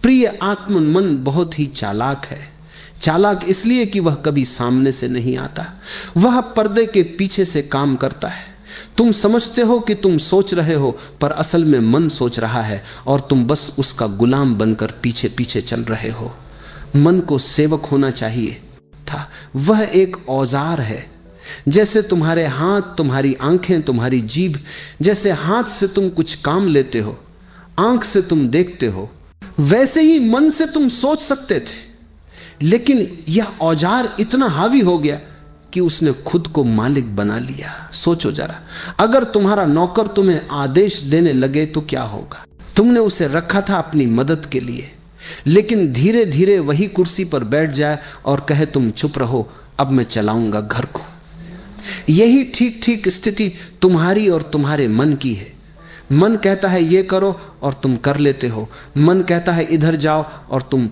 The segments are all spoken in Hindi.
प्रिय आत्म मन बहुत ही चालाक है। चालाक इसलिए कि वह कभी सामने से नहीं आता, वह पर्दे के पीछे से काम करता है। तुम समझते हो कि तुम सोच रहे हो, पर असल में मन सोच रहा है और तुम बस उसका गुलाम बनकर पीछे पीछे चल रहे हो। मन को सेवक होना चाहिए था। वह एक औजार है। जैसे तुम्हारे हाथ, तुम्हारी आंखें, तुम्हारी जीभ, जैसे हाथ से तुम कुछ काम लेते हो, आंख से तुम देखते हो, वैसे ही मन से तुम सोच सकते थे। लेकिन यह औजार इतना हावी हो गया कि उसने खुद को मालिक बना लिया। सोचो जरा, अगर तुम्हारा नौकर तुम्हें आदेश देने लगे तो क्या होगा? तुमने उसे रखा था अपनी मदद के लिए, लेकिन धीरे धीरे वही कुर्सी पर बैठ जाए और कहे तुम चुप रहो, अब मैं चलाऊंगा घर को। यही ठीक ठीक स्थिति तुम्हारी और तुम्हारे मन की है। मन कहता है ये करो और तुम कर लेते हो। मन कहता है इधर जाओ और तुम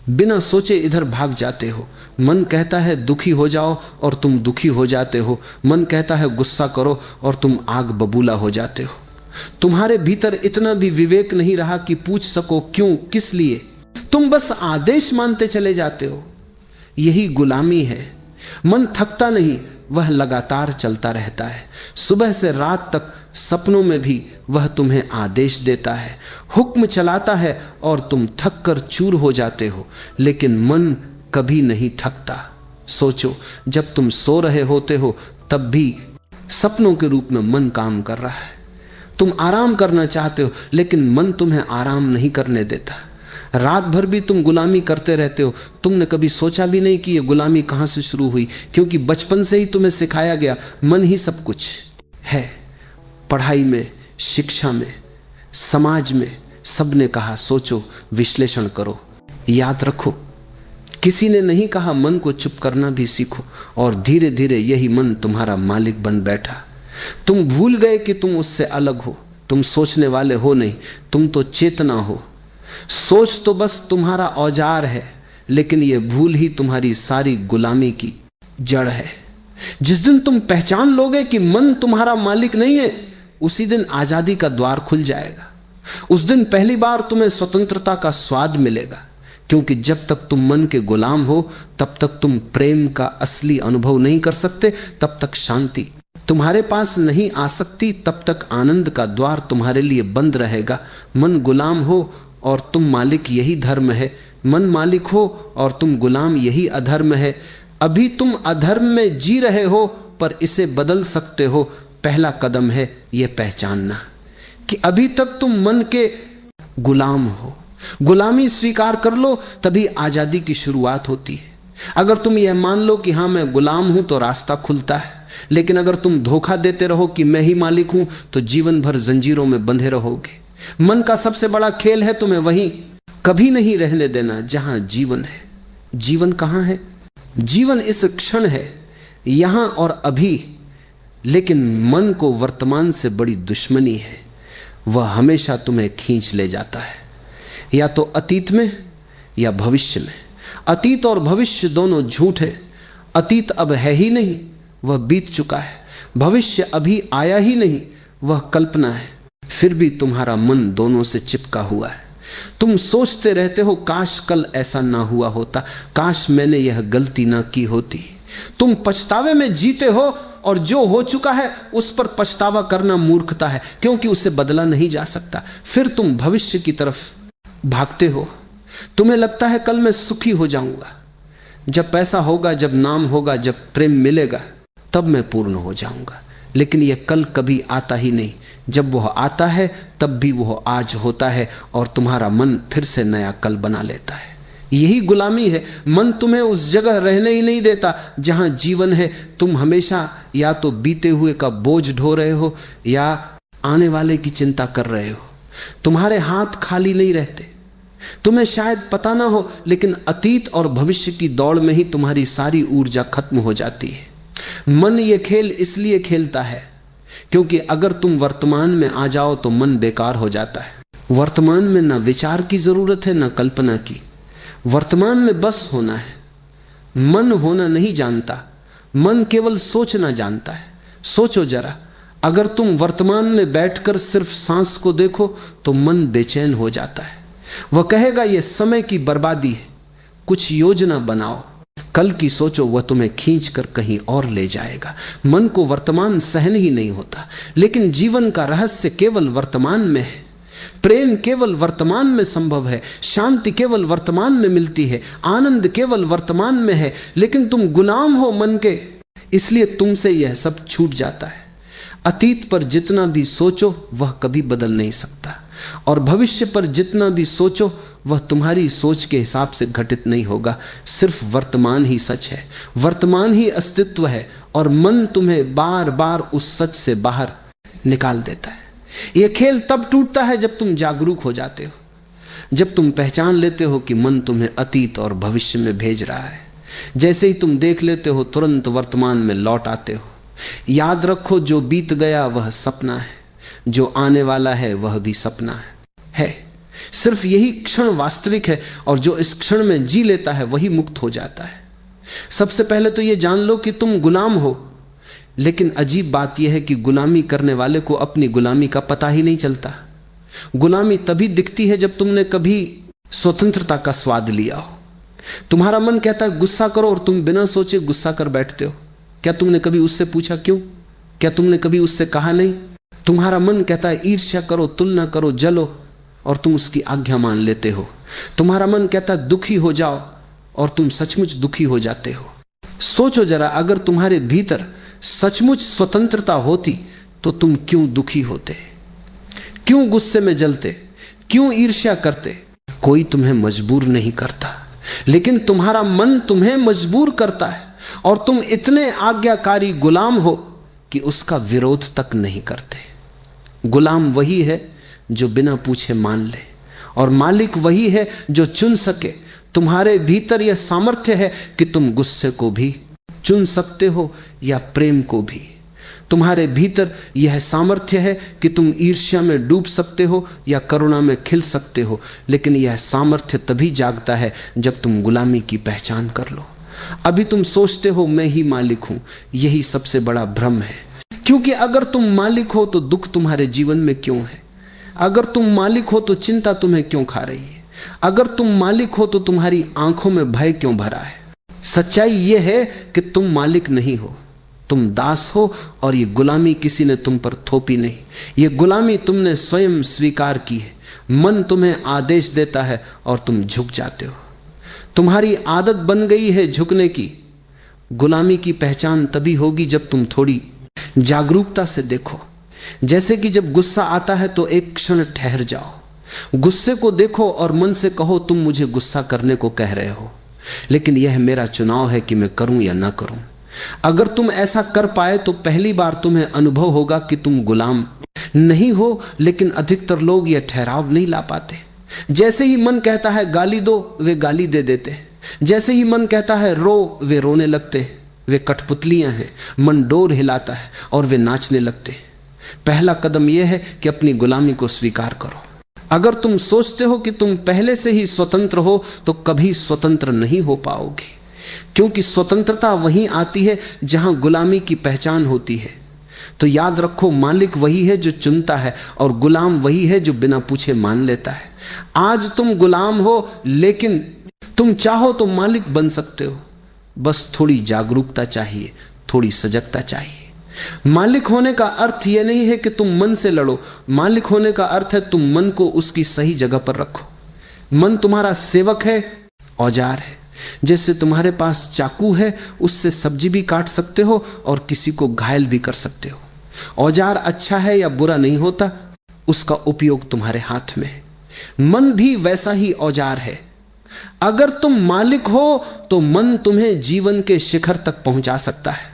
बिना सोचे इधर भाग जाते हो। मन कहता है दुखी हो जाओ और तुम दुखी हो जाते हो। मन कहता है गुस्सा करो और तुम आग बबूला हो जाते हो। तुम्हारे भीतर इतना भी विवेक नहीं रहा कि पूछ सको क्यों, किस लिए। तुम बस आदेश मानते चले जाते हो। यही गुलामी है। मन थकता नहीं, वह लगातार चलता रहता है। सुबह से रात तक सपनों में भी वह तुम्हें आदेश देता है, हुक्म चलाता है और तुम थक कर चूर हो जाते हो। लेकिन मन कभी नहीं थकता। सोचो, जब तुम सो रहे होते हो तब भी सपनों के रूप में मन काम कर रहा है। तुम आराम करना चाहते हो, लेकिन मन तुम्हें आराम नहीं करने देता। रात भर भी तुम गुलामी करते रहते हो। तुमने कभी सोचा भी नहीं कि ये गुलामी कहां से शुरू हुई, क्योंकि बचपन से ही तुम्हें सिखाया गया मन ही सब कुछ है। पढ़ाई में, शिक्षा में, समाज में सबने कहा सोचो, विश्लेषण करो, याद रखो। किसी ने नहीं कहा मन को चुप करना भी सीखो। और धीरे धीरे यही मन तुम्हारा मालिक बन बैठा। तुम भूल गए कि तुम उससे अलग हो। तुम सोचने वाले हो नहीं, तुम तो चेतना हो। सोच तो बस तुम्हारा औजार है, लेकिन यह भूल ही तुम्हारी सारी गुलामी की जड़ है। जिस दिन तुम पहचान लोगे कि मन तुम्हारा मालिक नहीं है, उसी दिन आजादी का द्वार खुल जाएगा। उस दिन पहली बार तुम्हें स्वतंत्रता का स्वाद मिलेगा, क्योंकि जब तक तुम मन के गुलाम हो तब तक तुम प्रेम का असली अनुभव नहीं कर सकते। तब तक शांति तुम्हारे पास नहीं आ सकती, तब तक आनंद का द्वार तुम्हारे लिए बंद रहेगा। मन गुलाम हो और तुम मालिक, यही धर्म है। मन मालिक हो और तुम गुलाम, यही अधर्म है। अभी तुम अधर्म में जी रहे हो, पर इसे बदल सकते हो। पहला कदम है यह पहचानना कि अभी तक तुम मन के गुलाम हो। गुलामी स्वीकार कर लो, तभी आजादी की शुरुआत होती है। अगर तुम यह मान लो कि हाँ मैं गुलाम हूं, तो रास्ता खुलता है। लेकिन अगर तुम धोखा देते रहो कि मैं ही मालिक हूं, तो जीवन भर जंजीरों में बंधे रहोगे। मन का सबसे बड़ा खेल है तुम्हें वहीं कभी नहीं रहने देना जहां जीवन है। जीवन कहां है? जीवन इस क्षण है, यहां और अभी। लेकिन मन को वर्तमान से बड़ी दुश्मनी है। वह हमेशा तुम्हें खींच ले जाता है, या तो अतीत में या भविष्य में। अतीत और भविष्य दोनों झूठ है। अतीत अब है ही नहीं, वह बीत चुका है। भविष्य अभी आया ही नहीं, वह कल्पना है। फिर भी तुम्हारा मन दोनों से चिपका हुआ है। तुम सोचते रहते हो काश कल ऐसा ना हुआ होता, काश मैंने यह गलती ना की होती। तुम पछतावे में जीते हो, और जो हो चुका है उस पर पछतावा करना मूर्खता है, क्योंकि उसे बदला नहीं जा सकता। फिर तुम भविष्य की तरफ भागते हो। तुम्हें लगता है कल मैं सुखी हो जाऊंगा, जब पैसा होगा, जब नाम होगा, जब प्रेम मिलेगा, तब मैं पूर्ण हो जाऊंगा। लेकिन यह कल कभी आता ही नहीं। जब वह आता है तब भी वह आज होता है, और तुम्हारा मन फिर से नया कल बना लेता है। यही गुलामी है। मन तुम्हें उस जगह रहने ही नहीं देता जहां जीवन है। तुम हमेशा या तो बीते हुए का बोझ ढो रहे हो, या आने वाले की चिंता कर रहे हो। तुम्हारे हाथ खाली नहीं रहते। तुम्हें शायद पता ना हो, लेकिन अतीत और भविष्य की दौड़ में ही तुम्हारी सारी ऊर्जा खत्म हो जाती है। मन ये खेल इसलिए खेलता है क्योंकि अगर तुम वर्तमान में आ जाओ तो मन बेकार हो जाता है। वर्तमान में ना विचार की जरूरत है, ना कल्पना की। वर्तमान में बस होना है। मन होना नहीं जानता, मन केवल सोचना जानता है। सोचो जरा, अगर तुम वर्तमान में बैठकर सिर्फ सांस को देखो तो मन बेचैन हो जाता है। वह कहेगा यह समय की बर्बादी है, कुछ योजना बनाओ, कल की सोचो, वह तुम्हें खींचकर कहीं और ले जाएगा। मन को वर्तमान सहन ही नहीं होता, लेकिन जीवन का रहस्य केवल वर्तमान में है। प्रेम केवल वर्तमान में संभव है, शांति केवल वर्तमान में मिलती है, आनंद केवल वर्तमान में है। लेकिन तुम गुलाम हो मन के, इसलिए तुमसे यह सब छूट जाता है। अतीत पर जितना भी सोचो वह कभी बदल नहीं सकता, और भविष्य पर जितना भी सोचो वह तुम्हारी सोच के हिसाब से घटित नहीं होगा। सिर्फ वर्तमान ही सच है, वर्तमान ही अस्तित्व है, और मन तुम्हें बार बार उस सच से बाहर निकाल देता है। यह खेल तब टूटता है जब तुम जागरूक हो जाते हो, जब तुम पहचान लेते हो कि मन तुम्हें अतीत और भविष्य में भेज रहा है। जैसे ही तुम देख लेते हो तुरंत वर्तमान में लौट आते हो। याद रखो, जो बीत गया वह सपना है, जो आने वाला है वह भी सपना है। सिर्फ यही क्षण वास्तविक है, और जो इस क्षण में जी लेता है वही मुक्त हो जाता है। सबसे पहले तो यह जान लो कि तुम गुलाम हो, लेकिन अजीब बात यह है कि गुलामी करने वाले को अपनी गुलामी का पता ही नहीं चलता। गुलामी तभी दिखती है जब तुमने कभी स्वतंत्रता का स्वाद लिया हो। तुम्हारा मन कहता है गुस्सा करो, और तुम बिना सोचे गुस्सा कर बैठते हो। क्या तुमने कभी उससे पूछा क्यों? क्या तुमने कभी उससे कहा नहीं? तुम्हारा मन कहता है ईर्ष्या करो, तुलना करो, जलो, और तुम उसकी आज्ञा मान लेते हो। तुम्हारा मन कहता है दुखी हो जाओ, और तुम सचमुच दुखी हो जाते हो। सोचो जरा, अगर तुम्हारे भीतर सचमुच स्वतंत्रता होती तो तुम क्यों दुखी होते, क्यों गुस्से में जलते, क्यों ईर्ष्या करते? कोई तुम्हें मजबूर नहीं करता, लेकिन तुम्हारा मन तुम्हें मजबूर करता है, और तुम इतने आज्ञाकारी गुलाम हो कि उसका विरोध तक नहीं करते। गुलाम वही है जो बिना पूछे मान ले, और मालिक वही है जो चुन सके। तुम्हारे भीतर यह सामर्थ्य है कि तुम गुस्से को भी चुन सकते हो या प्रेम को भी। तुम्हारे भीतर यह सामर्थ्य है कि तुम ईर्ष्या में डूब सकते हो या करुणा में खिल सकते हो। लेकिन यह सामर्थ्य तभी जागता है जब तुम गुलामी की पहचान कर लो। अभी तुम सोचते हो मैं ही मालिक हूं, यही सबसे बड़ा भ्रम है। क्योंकि अगर तुम मालिक हो तो दुख तुम्हारे जीवन में क्यों है? अगर तुम मालिक हो तो चिंता तुम्हें क्यों खा रही है? अगर तुम मालिक हो तो तुम्हारी आंखों में भय क्यों भरा है? सच्चाई यह है कि तुम मालिक नहीं हो, तुम दास हो, और ये गुलामी किसी ने तुम पर थोपी नहीं। ये गुलामी तुमने स्वयं स्वीकार की है। मन तुम्हें आदेश देता है और तुम झुक जाते हो। तुम्हारी आदत बन गई है झुकने की। गुलामी की पहचान तभी होगी जब तुम थोड़ी जागरूकता से देखो। जैसे कि जब गुस्सा आता है तो एक क्षण ठहर जाओ, गुस्से को देखो और मन से कहो तुम मुझे गुस्सा करने को कह रहे हो, लेकिन यह मेरा चुनाव है कि मैं करूं या ना करूं। अगर तुम ऐसा कर पाए तो पहली बार तुम्हें अनुभव होगा कि तुम गुलाम नहीं हो। लेकिन अधिकतर लोग यह ठहराव नहीं ला पाते। जैसे ही मन कहता है गाली दो, वे गाली दे देते। जैसे ही मन कहता है रो, वे रोने लगते। वे कठपुतलियां हैं। मन डोर हिलाता है और वे नाचने लगते। पहला कदम यह है कि अपनी गुलामी को स्वीकार करो। अगर तुम सोचते हो कि तुम पहले से ही स्वतंत्र हो तो कभी स्वतंत्र नहीं हो पाओगे, क्योंकि स्वतंत्रता वहीं आती है जहां गुलामी की पहचान होती है। तो याद रखो, मालिक वही है जो चुनता है और गुलाम वही है जो बिना पूछे मान लेता है। आज तुम गुलाम हो, लेकिन तुम चाहो तो मालिक बन सकते हो। बस थोड़ी जागरूकता चाहिए, थोड़ी सजगता चाहिए। मालिक होने का अर्थ यह नहीं है कि तुम मन से लड़ो। मालिक होने का अर्थ है तुम मन को उसकी सही जगह पर रखो। मन तुम्हारा सेवक है, औजार है। जैसे तुम्हारे पास चाकू है, उससे सब्जी भी काट सकते हो और किसी को घायल भी कर सकते हो। औजार अच्छा है या बुरा नहीं होता, उसका उपयोग तुम्हारे हाथ में है। मन भी वैसा ही औजार है। अगर तुम मालिक हो तो मन तुम्हें जीवन के शिखर तक पहुंचा सकता है।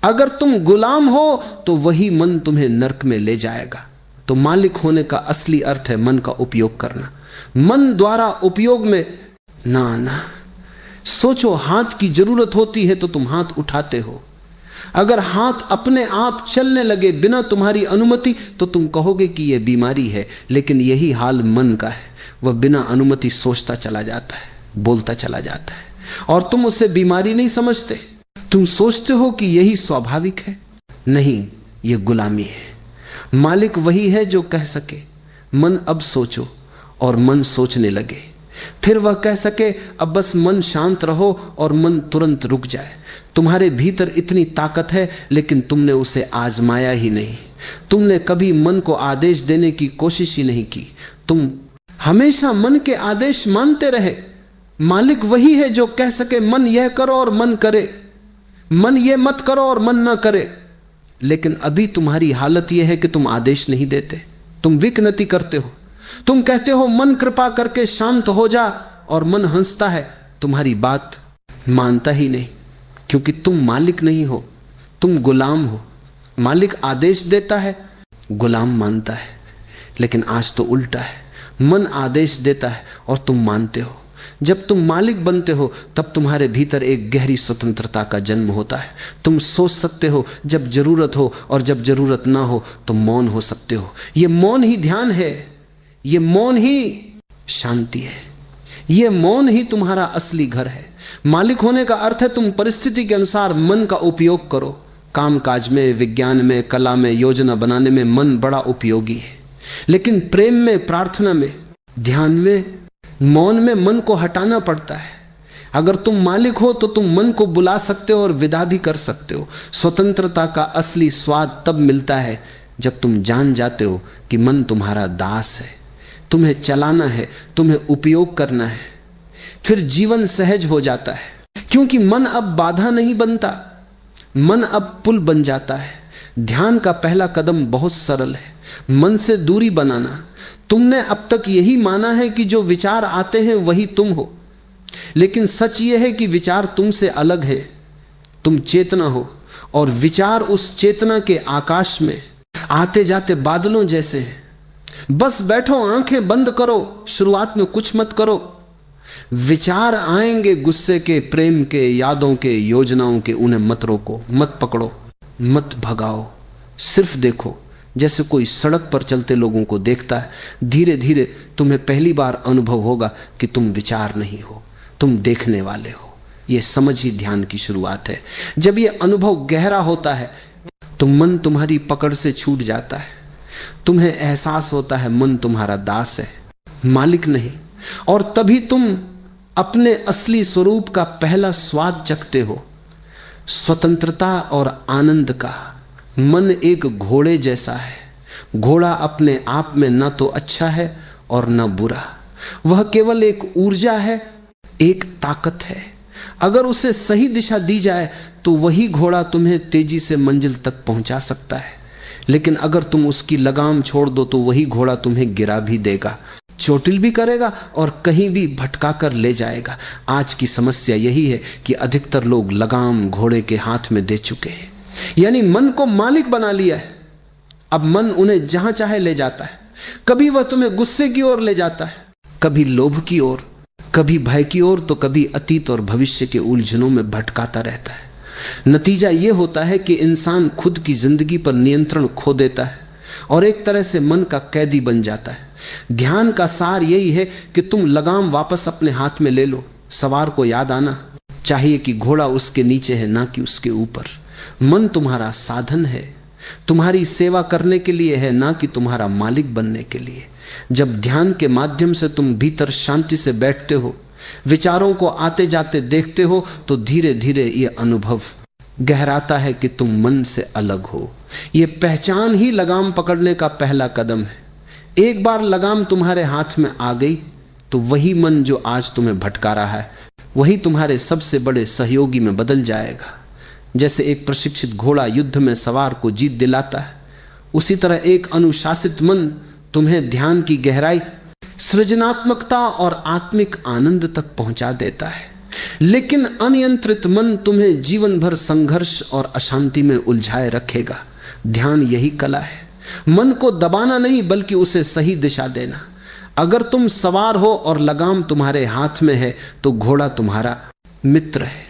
अगर तुम गुलाम हो तो वही मन तुम्हें नरक में ले जाएगा। तो मालिक होने का असली अर्थ है मन का उपयोग करना। मन द्वारा उपयोग में ना आना। सोचो, हाथ की जरूरत होती है तो तुम हाथ उठाते हो। अगर हाथ अपने आप चलने लगे बिना तुम्हारी अनुमति तो तुम कहोगे कि यह बीमारी है। लेकिन यही हाल मन का है। वह बिना अनुमति सोचता चला जाता है, बोलता चला जाता है, और तुम उसे बीमारी नहीं समझते। तुम सोचते हो कि यही स्वाभाविक है। नहीं, यह गुलामी है। मालिक वही है जो कह सके मन अब सोचो, और मन सोचने लगे, फिर वह कह सके अब बस मन शांत रहो और मन तुरंत रुक जाए। तुम्हारे भीतर इतनी ताकत है, लेकिन तुमने उसे आजमाया ही नहीं। तुमने कभी मन को आदेश देने की कोशिश ही नहीं की। तुम हमेशा मन के आदेश मानते रहे। मालिक वही है जो कह सके मन यह करो और मन करे, मन यह मत करो और मन ना करे। लेकिन अभी तुम्हारी हालत यह है कि तुम आदेश नहीं देते, तुम विकनति करते हो। तुम कहते हो मन कृपा करके शांत हो जा, और मन हंसता है, तुम्हारी बात मानता ही नहीं, क्योंकि तुम मालिक नहीं हो, तुम गुलाम हो। मालिक आदेश देता है, गुलाम मानता है। लेकिन आज तो उल्टा है, मन आदेश देता है और तुम मानते हो। जब तुम मालिक बनते हो तब तुम्हारे भीतर एक गहरी स्वतंत्रता का जन्म होता है। तुम सोच सकते हो जब जरूरत हो, और जब जरूरत ना हो तो मौन हो सकते हो। ये मौन ही ध्यान है, ये मौन ही शांति है, ये मौन ही तुम्हारा असली घर है। मालिक होने का अर्थ है तुम परिस्थिति के अनुसार मन का उपयोग करो। कामकाज में, विज्ञान में, कला में, योजना बनाने में मन बड़ा उपयोगी है। लेकिन प्रेम में, प्रार्थना में, ध्यान में, मौन में मन को हटाना पड़ता है। अगर तुम मालिक हो तो तुम मन को बुला सकते हो और विदा भी कर सकते हो। स्वतंत्रता का असली स्वाद तब मिलता है जब तुम जान जाते हो कि मन तुम्हारा दास है, तुम्हें चलाना है, तुम्हें उपयोग करना है। फिर जीवन सहज हो जाता है, क्योंकि मन अब बाधा नहीं बनता, मन अब पुल बन जाता है। ध्यान का पहला कदम बहुत सरल है, मन से दूरी बनाना। तुमने अब तक यही माना है कि जो विचार आते हैं वही तुम हो, लेकिन सच यह है कि विचार तुमसे अलग है। तुम चेतना हो, और विचार उस चेतना के आकाश में आते जाते बादलों जैसे हैं। बस बैठो, आंखें बंद करो, शुरुआत में कुछ मत करो। विचार आएंगे, गुस्से के, प्रेम के, यादों के, योजनाओं के। उन्हें मत रोको, मत पकड़ो, मत भगाओ, सिर्फ देखो। जैसे कोई सड़क पर चलते लोगों को देखता है। धीरे धीरे तुम्हें पहली बार अनुभव होगा कि तुम विचार नहीं हो, तुम देखने वाले हो। यह समझ ही ध्यान की शुरुआत है। जब यह अनुभव गहरा होता है तो मन तुम्हारी पकड़ से छूट जाता है। तुम्हें एहसास होता है मन तुम्हारा दास है, मालिक नहीं। और तभी तुम अपने असली स्वरूप का पहला स्वाद चखते हो, स्वतंत्रता और आनंद का। मन एक घोड़े जैसा है। घोड़ा अपने आप में न तो अच्छा है और न बुरा, वह केवल एक ऊर्जा है, एक ताकत है। अगर उसे सही दिशा दी जाए तो वही घोड़ा तुम्हें तेजी से मंजिल तक पहुंचा सकता है। लेकिन अगर तुम उसकी लगाम छोड़ दो तो वही घोड़ा तुम्हें गिरा भी देगा, चोटिल भी करेगा और कहीं भी भटका कर ले जाएगा। आज की समस्या यही है कि अधिकतर लोग लगाम घोड़े के हाथ में दे चुके हैं, यानी मन को मालिक बना लिया है। अब मन उन्हें जहां चाहे ले जाता है। कभी वह तुम्हें गुस्से की ओर ले जाता है, कभी लोभ की ओर, कभी भय की ओर, तो कभी अतीत और भविष्य के उलझनों में भटकाता रहता है। नतीजा यह होता है कि इंसान खुद की जिंदगी पर नियंत्रण खो देता है और एक तरह से मन का कैदी बन जाता है। ध्यान का सार यही है कि तुम लगाम वापस अपने हाथ में ले लो। सवार को याद आना चाहिए कि घोड़ा उसके नीचे है, ना कि उसके ऊपर। मन तुम्हारा साधन है, तुम्हारी सेवा करने के लिए है, ना कि तुम्हारा मालिक बनने के लिए। जब ध्यान के माध्यम से तुम भीतर शांति से बैठते हो, विचारों को आते जाते देखते हो, तो धीरे धीरे यह अनुभव गहराता है कि तुम मन से अलग हो। यह पहचान ही लगाम पकड़ने का पहला कदम है। एक बार लगाम तुम्हारे हाथ में आ गई तो वही मन जो आज तुम्हें भटका रहा है, वही तुम्हारे सबसे बड़े सहयोगी में बदल जाएगा। जैसे एक प्रशिक्षित घोड़ा युद्ध में सवार को जीत दिलाता है, उसी तरह एक अनुशासित मन तुम्हें ध्यान की गहराई, सृजनात्मकता और आत्मिक आनंद तक पहुंचा देता है। लेकिन अनियंत्रित मन तुम्हें जीवन भर संघर्ष और अशांति में उलझाए रखेगा। ध्यान यही कला है, मन को दबाना नहीं बल्कि उसे सही दिशा देना। अगर तुम सवार हो और लगाम तुम्हारे हाथ में है तो घोड़ा तुम्हारा मित्र है।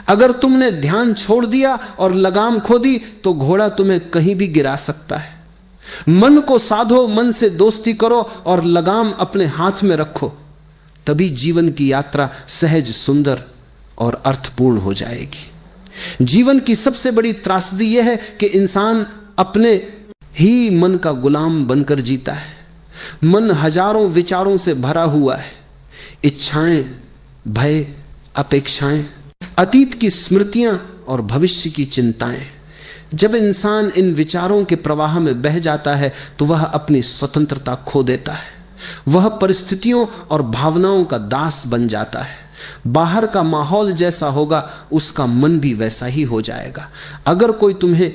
अगर तुमने ध्यान छोड़ दिया और लगाम खो दी तो घोड़ा तुम्हें कहीं भी गिरा सकता है। मन को साधो, मन से दोस्ती करो और लगाम अपने हाथ में रखो, तभी जीवन की यात्रा सहज, सुंदर और अर्थपूर्ण हो जाएगी। जीवन की सबसे बड़ी त्रासदी यह है कि इंसान अपने ही मन का गुलाम बनकर जीता है। मन हजारों विचारों से भरा हुआ है, इच्छाएं, भय, अपेक्षाएं, अतीत की स्मृतियां और भविष्य की चिंताएं। जब इंसान इन विचारों के प्रवाह में बह जाता है तो वह अपनी स्वतंत्रता खो देता है। वह परिस्थितियों और भावनाओं का दास बन जाता है। बाहर का माहौल जैसा होगा उसका मन भी वैसा ही हो जाएगा। अगर कोई तुम्हें